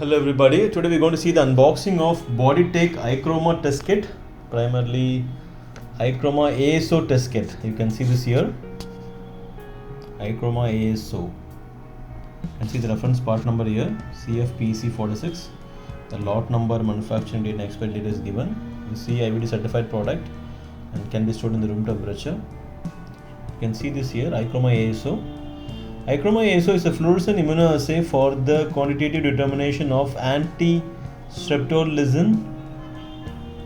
Hello everybody, today we're going to see the unboxing of Boditech ichroma test kit, primarily ichroma ASO test kit. You can see this here, ichroma ASO. You can see the reference part number here, CFPC46. The lot number, manufacturing date and expiry date is given. You see IVD certified product and can be stored in the room temperature. You can see this here, ichroma ASO. ichroma ASO is a fluorescent immunoassay for the quantitative determination of anti-streptolysin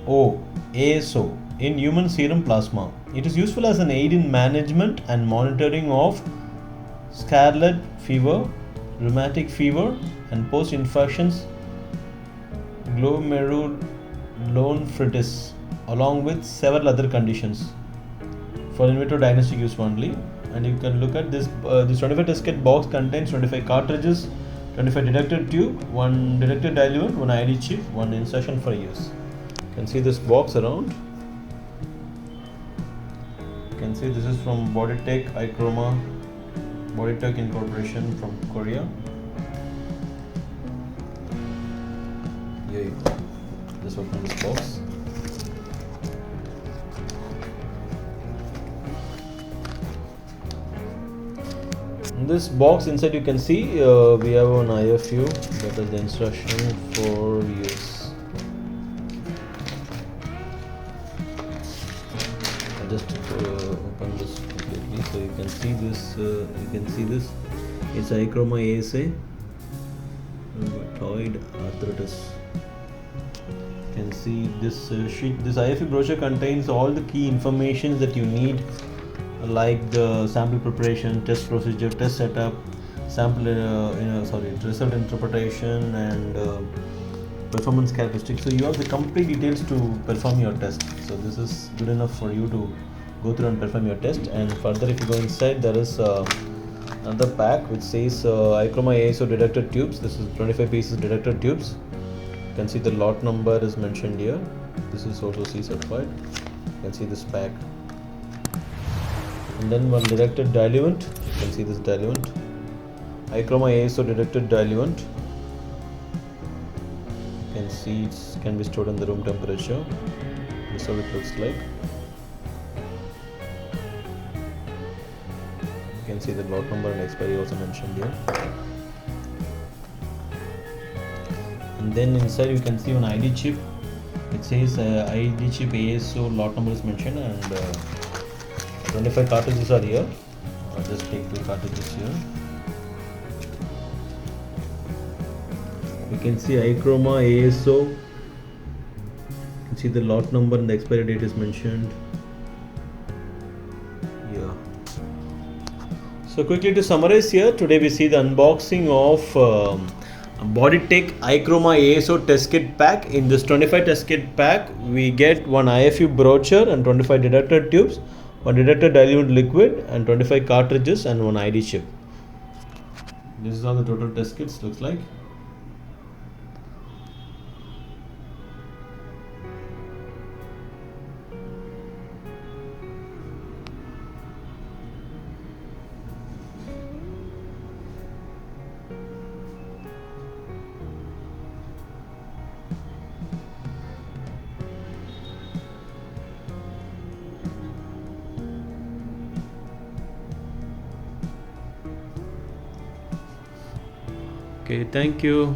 O ASO in human serum plasma. It is useful as an aid in management and monitoring of scarlet fever, rheumatic fever, and post-infections glomerulonephritis, along with several other conditions, for in vitro diagnostic use only. And you can look at this. This 25 test kit box contains 25 cartridges, 25 detector tube, 1 detector diluent, 1 ID chip, 1 insertion for use. You can see this box around. You can see this is from Boditech ichroma, Boditech Incorporation from Korea. Here you go. Just open this box. In this box inside you can see we have an IFU, that is the instruction for use. I just open this completely, so you can see this. It's ichroma ASA, rheumatoid arthritis. You can see this sheet. This IFU brochure contains all the key information that you need, like the sample preparation, test procedure, test setup, sample result interpretation, and performance characteristics. So you have the complete details to perform your test. So this is good enough for you to go through and perform your test. And further, if you go inside, there is another pack which says ichroma ASO detector tubes. This is 25 pieces detector tubes. You can see the lot number is mentioned here. This is also C certified. You can see this pack. And then one detector diluent. You can see this diluent, ichroma ASO detector diluent. You can see it can be stored in the room temperature. This is how it looks like. You can see the lot number and expiry also mentioned here. And then inside you can see an ID chip. It says ID chip ASO lot number is mentioned, and 25 cartridges are here. I'll just take 2 cartridges here. You can see ichroma ASO. You can see the lot number and the expiry date is mentioned. Yeah. So quickly to summarize here, today we see the unboxing of Boditech ichroma ASO test kit pack. In this 25 test kit pack, we get one IFU brochure and 25 detector tubes, 1 detector dilute liquid, and 25 cartridges, and 1 ID chip. This is how the total test kits looks like. Okay, thank you.